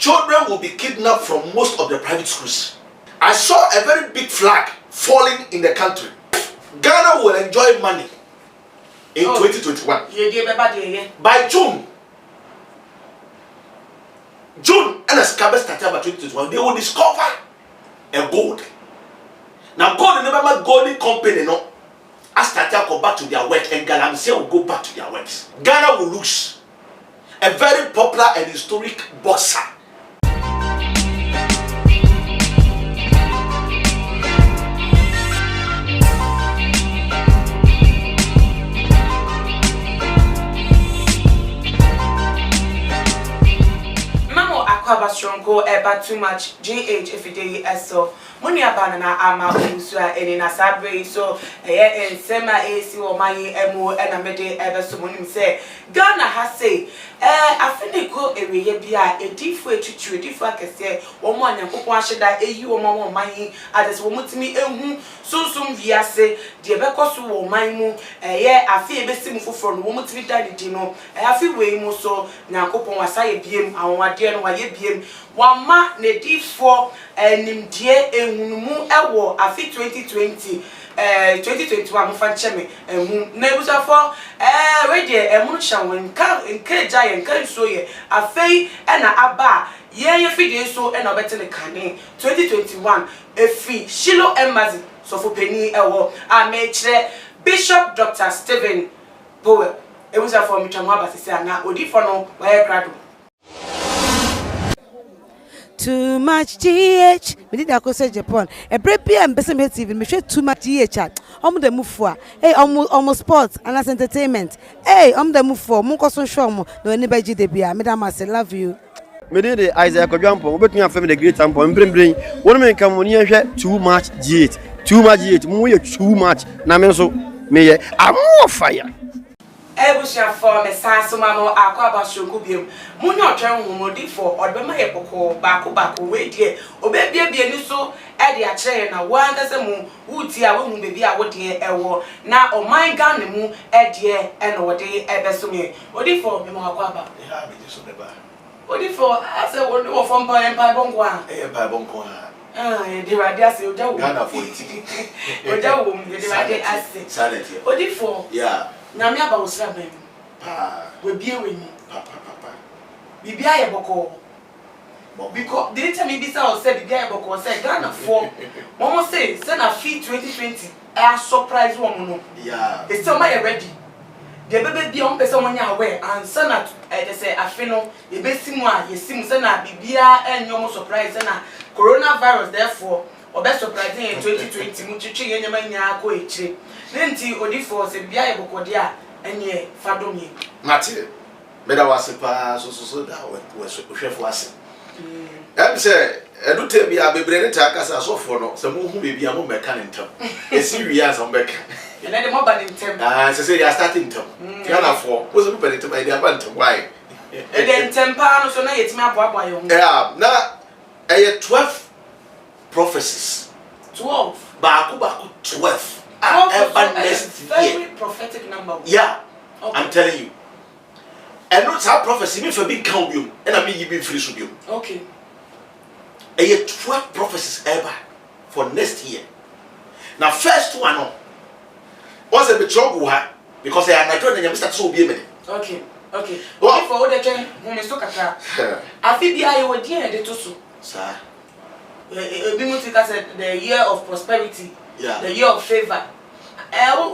children will be kidnapped from most of the private schools. I saw a very big flag falling in the country. Ghana will enjoy money in 2021. By June, and as Kabe started about 2021, they will discover a gold. Now, gold never golden company, no. As Tata go back to their work, and Ghana will go back to their works. Ghana will lose a very popular and historic boxer. Strongko eba too much GH if you so money abanana ama usua eni na sabre so ensema AC or my emo and amede ebe so monim say Ghana has say afiniko eweye bia edifu etutu edifu akese wo mo anyankopon ahyeda eyi wo mo man ades wo mutimi ehu sunsum viase de bekoso wo man mu afi ebesimu foforo no wo mutimi dadi no afi wei mu so nyankopon wasaye biem awonwade no waye biem wama nedifo nimdie ehunumu ewo afi 2020 2021 mufa ncheme na ebusafo we de emunu hyanwe nka giant nka so ye afei na aba ye fidie so na obetene kane 2021 efi Shilo Embassy so for penny ewo amechre Bishop Dr. Stephen Powell ebusafo mitwamu abasisi ana odifo no wa gradu. Too much GH. We did that say Japan. A break PM Besame TV. Me share too much GH. The move for. Hey, almost sports and as entertainment. Hey, the move for. Munko so show mo. No anybody de bia. Madam I say love you. Me did the Isaac Ojampo. We between family the great tampo. Bring. One man come on here too much GH. Too much GH. Mo too much. Na me so me I'm more fire. Ebusha for me sanso mamo akwa bashoku biem munyo otwen humodi for odbema ye boko bako we die obebie bie ni so e de a kire na wanda se mu wuti a we hu bebi a wo de ewo na oman Ghana mu e de e no wo de ebeso me odi for me mo akwa ba ha me so beba odi for ase wo for mpa empire bonko a empire bonko a de radia se oja wo Ghana for it oja wo de radia ase silent odi for yeah na me aba osra bem we bie we ni papa bibia ye boko because the time me bisa o say bibia ye boko say Ghana for mama say na fi 2020 I surprise woman no yeah it's still my ready the baby bia on person wan aware and sana they say afi no e be simu a ye simu say na bibia enyo surprise na coronavirus therefore obe surprising in 2020 mu chichi ye nyama nya ko echire nenti odifo se bibia ye boko dia enye fadomi mate me da wase pa so da we hwefo ase em se edu te bia bebre ne ta kasa sofo no se mu hu bebia mo meka ne ntam esi wi as on beka ene de mo ba ne ntam se ya starting ntam Ghana for wo se be ne ntam e dia ba ntam why e de ntam pa no so na yetimi aboabo ayo yeah na 12 prophecies 12 bako 12 very prophetic number. Yeah, okay. I'm telling you. And not how prophecy me for big count you, and I mean you be free to you. Okay. And yet 12 prophecies ever for next year. Now first one, once a bit trouble because I am not going to start so be a minute. Okay. Well, for all the time, whom is so kata. I feel the I would hear the tosu. Sir. The year of prosperity. Yeah. The year of favor.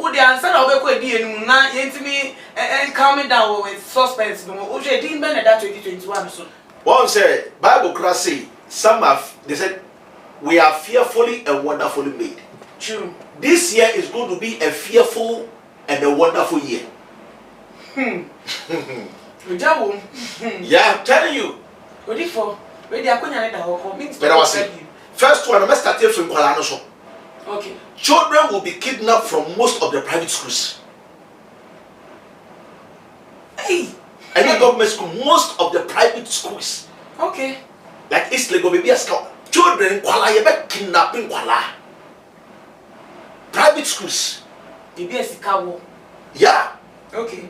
Would the answer of a quick deal na yentimi and calming down with suspense no o je din ben that 2021 so. One say Bible class say some have they said we are fearfully and wonderfully made. True. This year is going to be a fearful and a wonderful year. Yeah, I'm telling you. What if for where they are going to means first one, I'm starting from Kuala. Okay. Children will be kidnapped from most of the private schools. Hey. And the government school, most of the private schools. Okay. Like East Lagos, maybe a school. Children in Kuala, you bet kidnapping Kuala. Private schools. Maybe a Chicago. Yeah. Okay.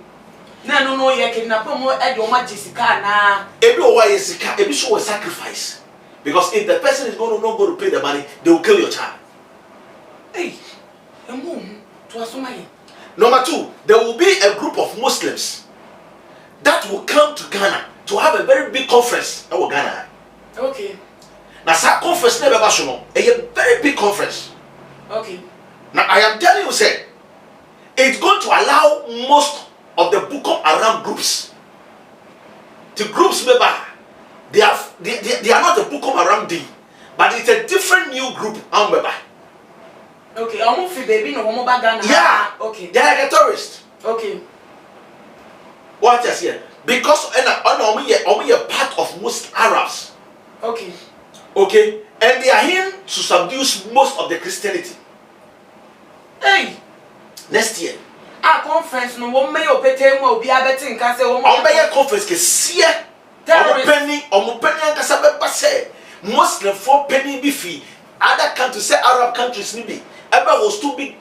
No, you kidnap more at your majesty na. Every why is every show a sacrifice. Because if the person is going to not go to pay the money, they will kill your child. Hey, a moon to a somebody. Number 2, there will be a group of Muslims that will come to Ghana to have a very big conference in Ghana. Okay. Now, that conference never was a very big conference. Okay. Now, I am telling you, say, it's going to allow most of the Boko Haram groups. The groups, they are not the Boko Haram D, but it's a different new group. Okay, I'm free baby no more Ghana. Yeah. Okay. They are like a tourist. Okay. What is here? Because only a part of most Arabs. Okay. Okay, and they are here to subdue most of the Christianity. Hey. Next year. A conference no one may opete mo obi abeti nka se wo mo. Ombe conference ke sie. Omo penny anka sabe say Muslim for penny bi fi other countries say Arab countries ni bi. Ebe was too big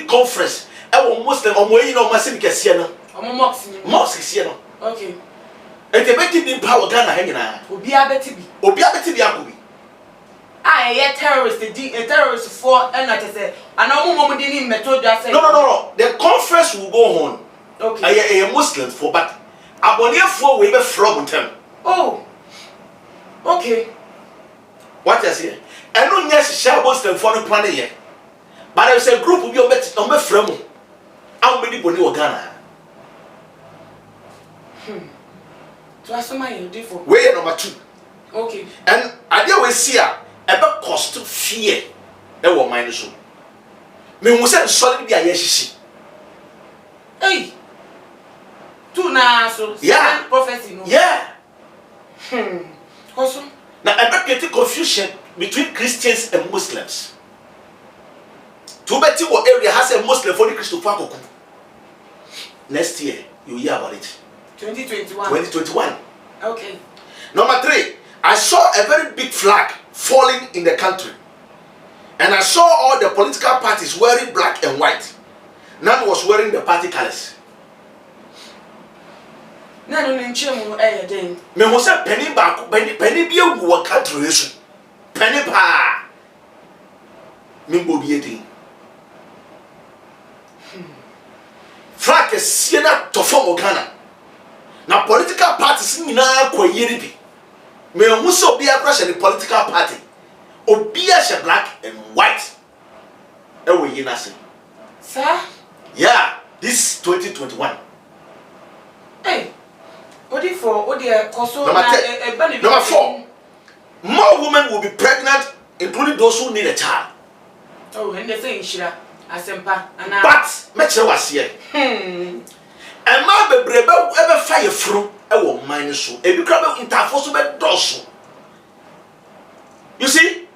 conference. E wo Muslim omo yi no masin ke sie no. Omo mosque ni. Mosque sie no. Okay. E te beti bi power Ghana ha nyina. Obi abeti bi. Obi abeti bi akobi. A terrorist, a terrorist for and I say, and I'm more than method. No. The conference will go on. Okay. A Muslim for but Abonia for we be from them. Oh. Okay. What is here? And no yes share Muslim for the plan here. But there is a group will be on be from. How many boni Ghana? So as my different. Way number 2. Okay. And I deal with see ebe cost fear e wo mind so me hu say solid bi ayehihyi Hey, two na so yeah prophecy no yeah Awesome. Now ebe create confusion between Christians and Muslims. To beti wo area has a Muslim for the Christopher Koku. Next year you hear about it. 2021. Okay. Number 3, I saw a very big flag falling in the country. And I saw all the political parties wearing black and white. None was wearing the party colors. None in Chimu a day. Me was a penny back, penny be a war country. Penny pa. Mimbo be a thing. Flag is Siena to form Ghana. Now political parties in na kwa yeribi. Me also be a crush in the political party. Obia she black and white. Ewe yinasi. Sir? Yeah, this 2021. Hey. What if for what the koso Number 4. More women will be pregnant, including those who need a child. Oh, and they say Shira, Asempa, and But make sure was here. And my baby ever fire through our mind so. If you come interforce with dosu. You see?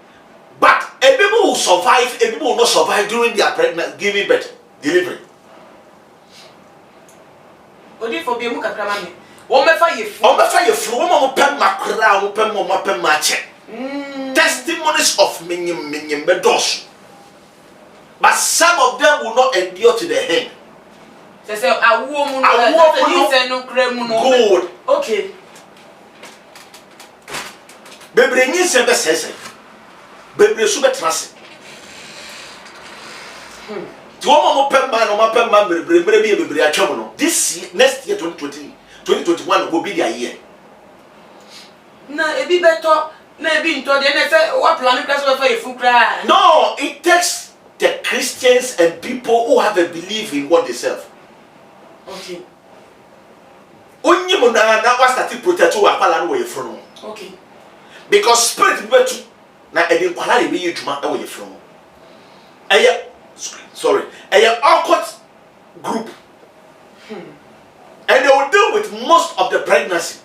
But a people will survive, a people will not survive during their pregnancy, giving birth, delivery. What if for be muka kramami? One fire through one pen macra, open more pen match. Testimonies of minyum bedos. But some of them will not endure to the end. They say a woman no good. Okay. Baby ni sembe sese. Baby sube trase. To one pen man baby atwam no. This year, next year 2021 will be their year. Na ebi beto na ebi nto de na say what plan class for you cry. No, it takes the Christians and people who have a belief in what they serve. Okay. Only mo na was start protect o apala no we from. Okay. Because spirit be to na e dey kwala dey be yeduma e we from. Sorry. Awkward group. And they will deal with most of the pregnancy.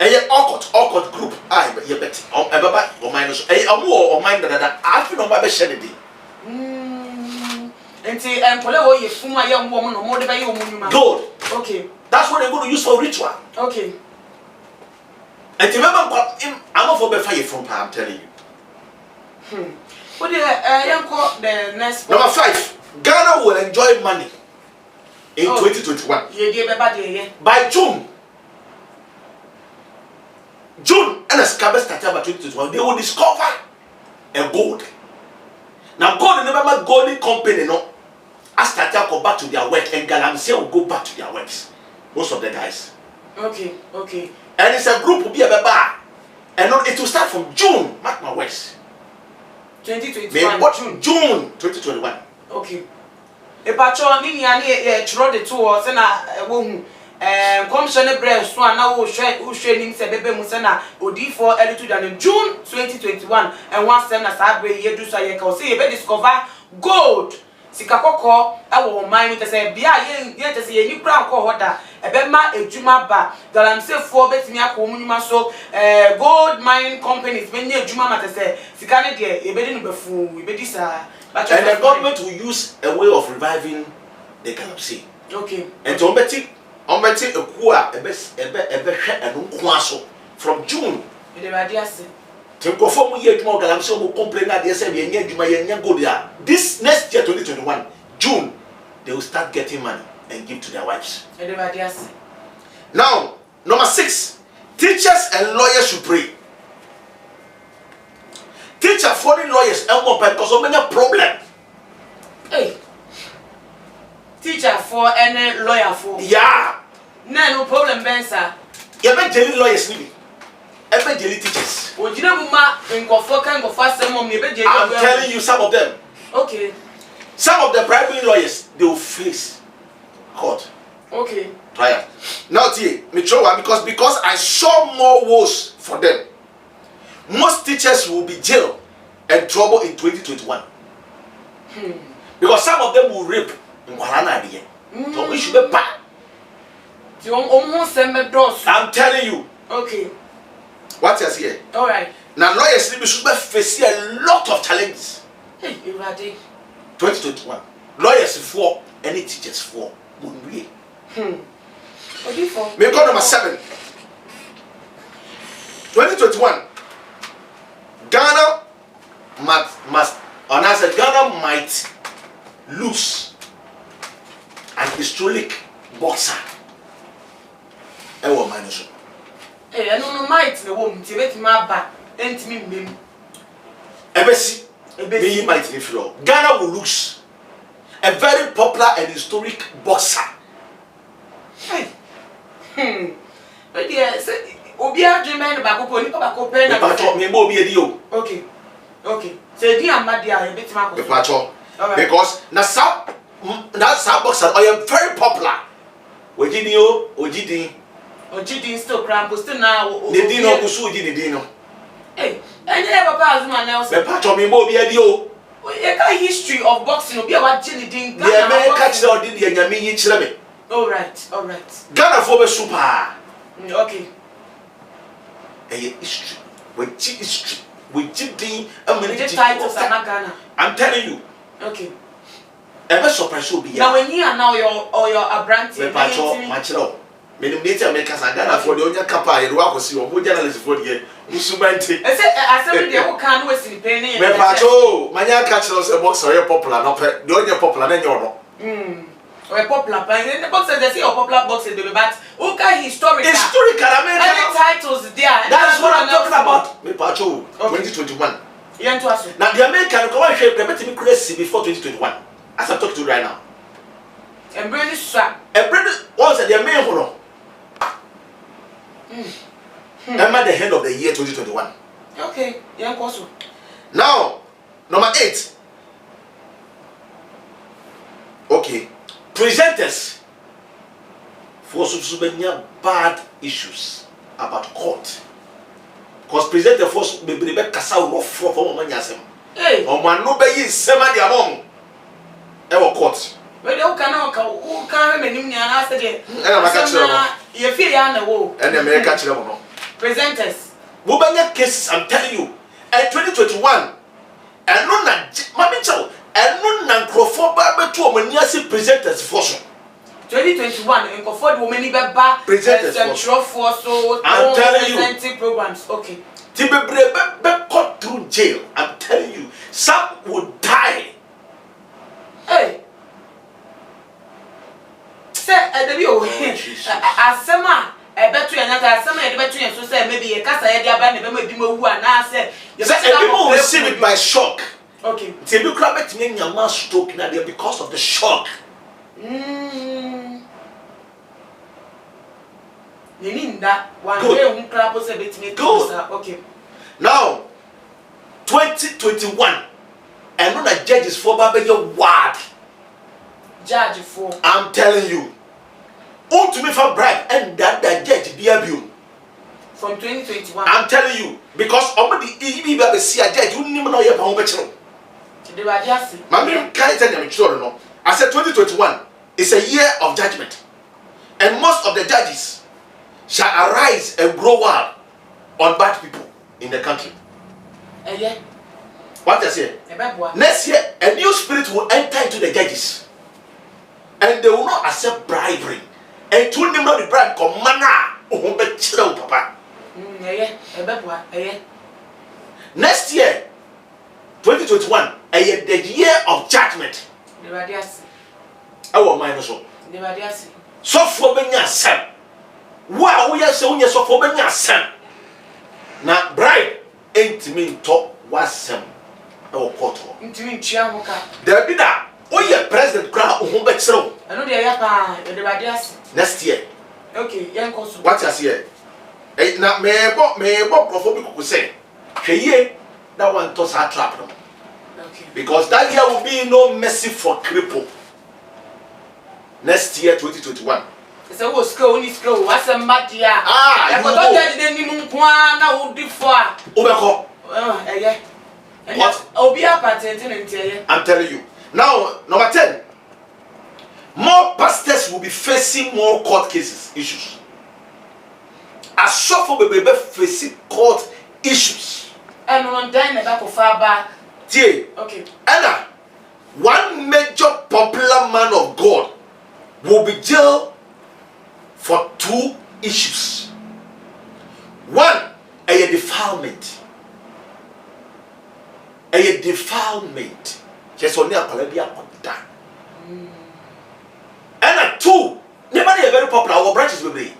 Awkward group. But you bet. Or minus. Or mind that I feel no matter share the fuma young woman or more than you. Good. Okay. That's what they're going to use for ritual. Okay. And remember, I'm not for the fire from I'm telling you. What the next Number 5, Ghana will enjoy money in 2021. By June, and a scabber started about 2021, they will discover a gold. Now, gold never golden company, no. I started to go back to their work, and Galamsey will go back to their works. Most of the guys. Okay. And it's a group will be a bar. And it will start from June. Mark my words. 2021. June 2021. Okay. A patron, Nini, the two or Sena, womb. Commissioner Brand, Swan, now who training Sebebe Musena, or D4 attitude in June 2021, and one send us out where you do so you can see if discover gold. Sikakoko, I will mind to say, Bia, yet to see a new crown cohorta, a bema, a juma bar, that I'm say 4 bets me a communima so, gold mining companies, when you juma to say, Sikane, a bedding before, we bedisa. And the government will use a way of reviving the Galamsey. Okay. And to Ombeti a qua, a best, and unquaso from June. To perform yet more Galamsey will complain that they say, go there. This next year, 2021, June, they will start getting money and give to their wives. Now, number 6, teachers and lawyers should pray. Teacher, foreign lawyers, because of many problems. Hey, teacher for any lawyer for. Yeah. No problem, Ben, sir. You have jelly lawyers, Nibi. Ever jelly teachers. I'm telling you some of them. Okay. Some of the private lawyers, they will face court. Okay. Trial. Now, because I saw more woes for them. Most teachers will be jailed and trouble in 2021. Because some of them will rape. So we should be bad. I'm telling you. Okay. What is here? All right. Now lawyers should be facing a lot of challenges. Hey, you ready? 2021. Lawyers for any teachers for. May God number 7. 2021. Ghana Ghana might lose an historic boxer. Hey, I don't know might the woman to make my back and me. Ebesi, might floor. Ghana will lose a very popular and historic boxer. Hey, but yes, Obia German Bako Bako Pen. Okay. So dear Madia, a bit more. Because that boxer are very popular. Ojidi still cramp, still now. The Dino Kusuji Dino. Hey, and you never pass man else. The patch me more be a deal. A history of boxing will be about Jenny Ding. The American or did the Yami Chilame. All right. Ghana for the super. Okay. A history. With history. With Jiddy, a minute titles are not Ghana. I'm telling you. Okay. Ever surprise will be now when you are now your a brand. The patch match. Many nature makers are Ghana for the only kappa and walk with you, journalists for the year. Usumanti. I said, they can't waste in penny. Manya catch us a box or popular, not the only popular than your. Or a popular plan. In the boxes, they say a popular box in the but okay, historical. Any titles there. That's what I'm talking about. Me Pacho 2021. Now the American go and shape the me crazy before 2021. As I'm talking to you right now. And British swap. And British was at the main I'm at the end of the year 2021. Okay, young also. Now, number 8. Okay, presenters for some bad issues about court. Because presenter force be kasa rough for man yasem. Hey, o man no be yi sema dia mom. E wo court. We dey o kan menim ni ana ase de. E na maka kire mo. Ye fie ya na wo. E na America kire mo no. Presenters. Wo banya cases, I'm telling you. In 2021, and no na mami chow, and no na nkrofo ba betu o mani ase presenters force. 2021 and for the women presenters for so I'm telling you programs. Okay. Be cut through jail. I'm telling you, some will die. Hey. say there be asema betu ya nyata asema ya betu ya so say maybe ye kasa ya dia ba na be ma di mawu ana say people receive it by shock. Okay. Say you crab it me nyama stroke na there because of the shock. Neninda one day un crab say bet me okay. Now 2021 and no na judges for ba be your word. Judge for. I'm telling you. To me for bribe and that judge be abused. From 2021. I'm telling you because somebody be see a judge you nim no ye pa ho be kire. The radiasi. Mami can't tell them sure no. I said 2021 is a year of judgment. And most of the judges shall arise and grow wild on bad people in the country. Yeah. What I say? Next year a new spirit will enter into the judges. And they will not accept bribery. And to them not the bribe come mana o be kire papa. Next year 2021 the year of judgment. The radiasi. I want mine so. The radiasi. So for benya sem. Wa wo ya se wo so for benya sem. Na bribe ain't mean talk wasem. E wo court ho. Ntimi ntwia ho ka. There be that. Oh yeah, president kra o ho be kire wo. Eno de ya pa the radiasi. Next year. Okay, yen koso. What you say? Eh na me bo profo bi kuku say. Hweye that one to sa trap no. Okay. Because that year will be no mercy for cripple. Next year 2021. Say wo skill oni skill wasem madia. You go don judge dem nimu kwa na wo di fo a. Obeko. What? Obi apatente ntie. I'm telling you. Now, number 10. More pastors will be facing more court cases, issues. As suffer baby facing court issues. And on then the back of Faba. Okay. Anna, one major popular man of God will be jailed for 2 issues. One, a defilement. A defilement. Just only a paladia conta. And 2, nobody very popular. Our branches will be.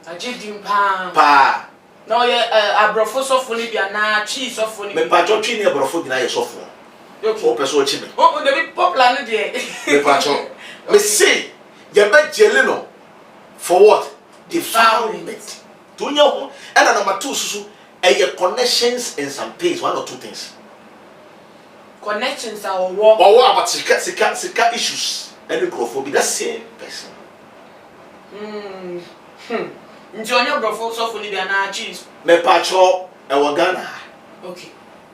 I did him pa. No, abrofo so funny be na cheese so funny. Me pacho twi ne abrofo gina ye so fun. Okay. O person chi me. Oh, the be popular no there. Me pacho. Me say, ye be jele no for what? Defilement. To nya ho. And number 2 susu e connections and some things, 1 or 2 things. Connections are war. Or what about sika issues? And the be that same person. Nti onye brofo so funny be na cheese. Me pacho e wo Ghana. Okay.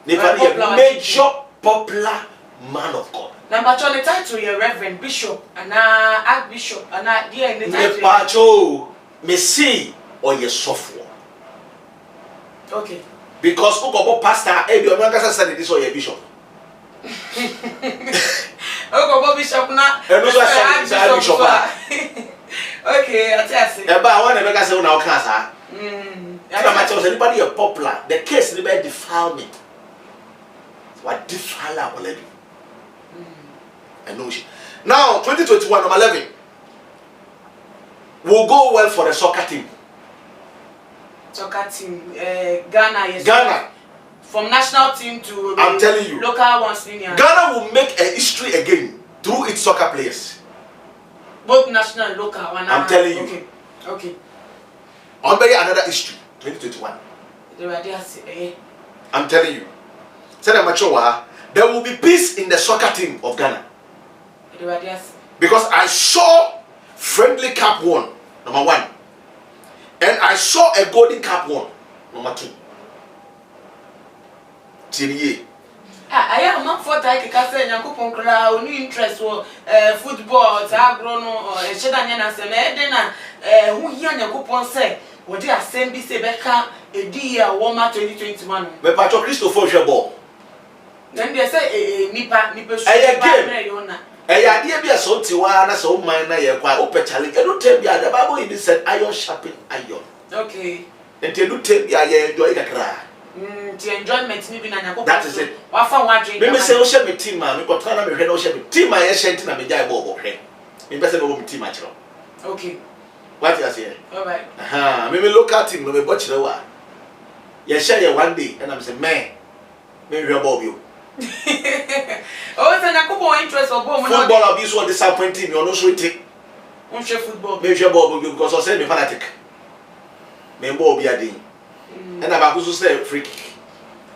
A major popular man of God. Number 2 the title your reverend bishop and archbishop and there in the title. Me pacho me see or ye software. Okay. Because who go pastor e be o nka say this or ye bishop. Go bishop na. E no say bishop. Okay, I tell you. Eba I want to make say una o kan sa. Na say anybody is popular. The case is about defilement. What defile already. I know she. Now 2021 number 11 will go well for the soccer team. Soccer team, Ghana, yes. Ghana. From national team to I'm telling you, local ones. Ghana will make a history again through its soccer players. Both national and local. I'm telling you. Okay. I'll bury another history. 2021. I'm telling you. There will be peace in the soccer team of Ghana. Because I saw friendly cap 1, number 1. And I saw a golden cap 1, number 2. I am not for like a say Yankupon crowd, new interest or football, Tagrono, or Shedanian as a medina, who here Yankupon say, what they are saying, be Sebeka, a dear Woma 2021. But Patrick Christopher Jabo. Then they say, Nipa, a idea be a so Tiwana, so minor, you're quite open challenge. And don't tell me the Bible in this said iron sharpen iron. Okay. And you tell me I enjoy the cry. The enjoyment maybe na that is it. Wafa wa drink. Me say o she me team ma me ko tana me hwe na o she me team ma ye she ntina me jai bo bo hwe. Me person go team match. Okay. What you say? All right. Me local team no me watch the wa. You share you one day and I'm say man, me we about you. Oh, so na couple interest of ball. Football abuse so disappointing me, no so it. Unshare football. Me we about you because I say me fanatic. Me ball be a day. And I go say free kick.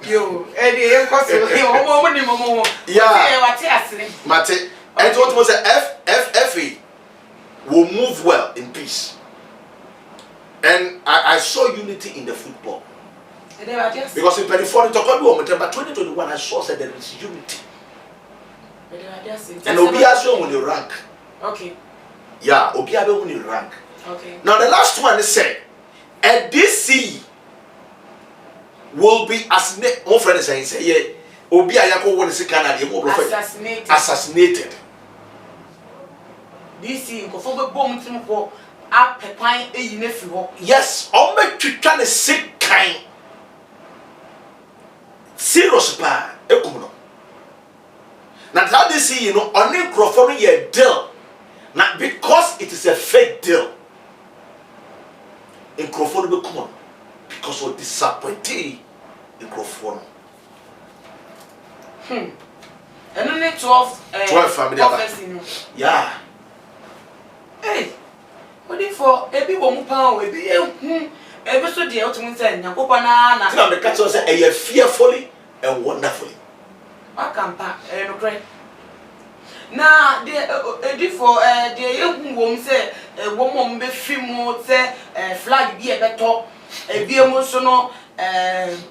Yo, Eddie, you cause you momo. Yeah. What you Mate, and what was FA will move well in peace. And I saw unity in the football. Because in 2024, but 2021, I saw that there is unity. And Obiaso when you rank. Okay. Yeah, Obiabe when you rank. Okay. Now the last one is said, and DC will be assassinated. One friend is saying, yeah, Obiayako when is Canada, assassinated. DC, go for bomb team for up a pine a uniform. Yes, on me to try sick kind. Serious pa, ekuno. Now how they see, on the microphone a deal. Now because it is a fake deal. In microphone be come because of disappointing in microphone. And only 12 family. Yeah. Hey, what if for every woman power with you? Every so dear to me said, Nakopana, Now the catcher say, fearfully and wonderfully. I can't pack a great. Now, dear, for the young woman say, a woman be film say, flag be a better, a be emotional,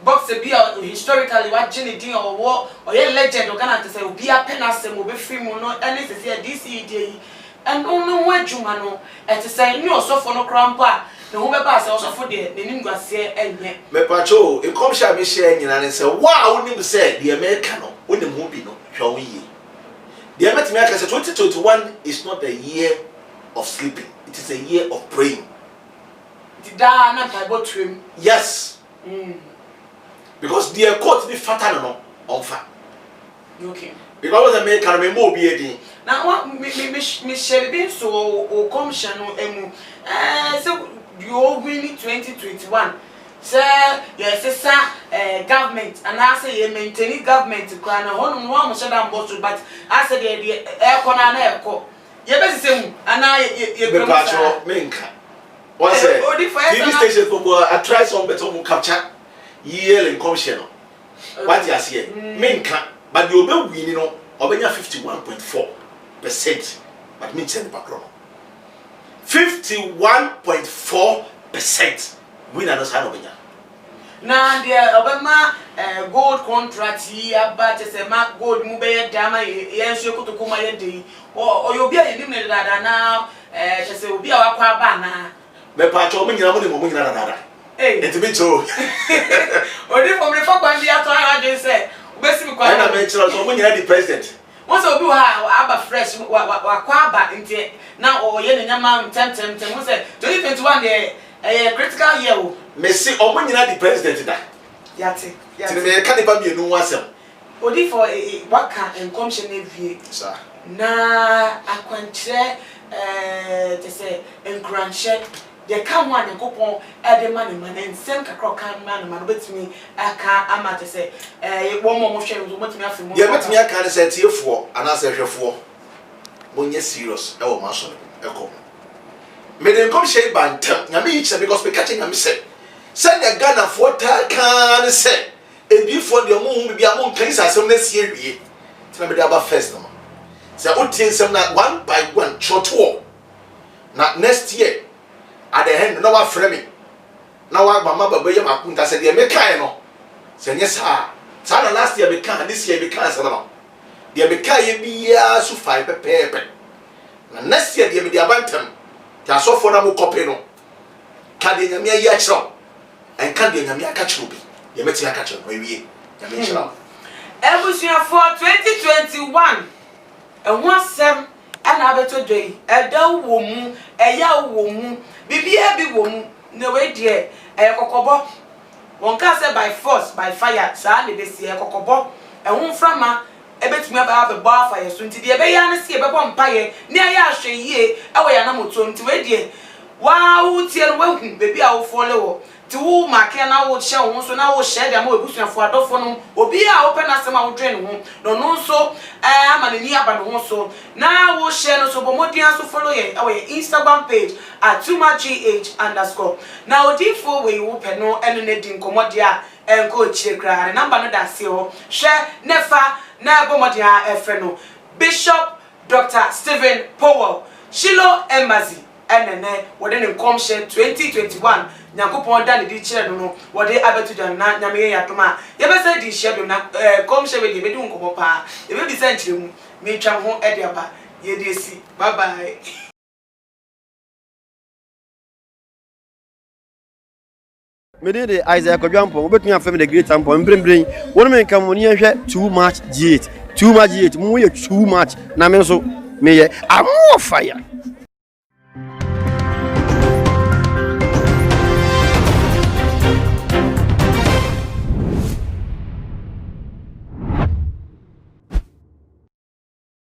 box a beer historically watching it or war or a legend or gonna say, be a penas and will be film or not, and it's a DC. And no where Jumano, and to say, no, so for no grandpa, the woman pass also for the Ninga say, and yet. Me pacho, it comes shall be sharing and say, wow, wouldn't say the American, when the movie no, shall we? The American 2021 is not a year of sleeping, it is a year of praying. Did I not Bible trim? Yes. Because the court be fatal on fat. Okay. Because the American may more be a day. Now, what Michelle be so or commission so you win 2021. Sir, yes, sir, government, and I say you maintain government to crown a one shut down bottle, but I said the aircon and airco. You better say, and I Minka. What's it? TV station for I try some better capture yearly commission. What you say? Minka, but you'll be winning over 51.4%. But me send the background. 51.4% win and sign over. Now, the Obama gold contract here, but it's a mark gold mube dama, yes, you could come my day, or you'll be eliminated now, just will be our banana. Me pacho me nyina mo ni mo nyina dada. Hey, entimecho. Odi from the fuck when the ato I just say, obesi me kwa. Na me chira so mo nyina the president. Once obi ha aba fresh wa kwa aba nti na o ye nyama ntem mo say 2021 the critical year o. Me see o mo nyina the president da. Yate. Ti me ka ne ba mi enu wasem. Odi for waka commission evie. Sir. Na akwankyere te say enkranche they come one and coupon at the money man and send a crock man with me. I can't am to say, one more share with what me after. Yeah, but me I can't say to you for and answer you for when you're serious. Oh, Marshall, echo. May them come shade by Yami because we catching them say, send a gun of what I can say. A before the moon will be among things as soon as year. Tell me about first number. So, what things some not one by one short war. Not next year. At the end, no one framing. Now, my mother, baby, my punta said, "You make kind of." Say, "Yes, sir." Sana last year became, this year became some. The became be so 5 paper. Next year, the abantum. They so for no copy no. Can the Yamia Yachro and can the Yamia catch ruby? You met your catcher, maybe. Yamisha. Evolution for 2021. And one sem. And I better day, a dull woman, a young woman, be a big woman, no way, dear, a cocobo. One can say by force, by fire, Sandy, this year, cocobo, and one from ebetumi aba be bo afa ye so nti de be ya na se e be bo mpa ye ne aye ahwe yie e wo ya na moto nti we de wa wo tie no wa hu bebi a wo fole wo ti wo make na wo hye wo so na wo hye de ma obusuafo adofo no obi a wo pe na sema wo dwen ho no so ama ne ni aba no so na wo hye no so bo modian so follow ye our Instagram page at @2magh_. na odifo we wo pe no eno ne di nkomodia enko chire kra ne number no da se ho hwe nefa na ebo modian efe no Bishop Dr. Stephen Powell Shilo Embassy enene wode ne komhye 2021 Nyakopon da ne di kire no wode abetu dan na nyame ya doma ye be say di hye do na komhye we di be di nkomo pa ye be bi say nchire mu me twa ho e de aba ye di esi bye bye. Me dey Isaiah Kodwampo obetun afem the great ampo mbrembren wonu me nka mo ni ehwe too much G8 mu ye too much na me so me ye amo fire.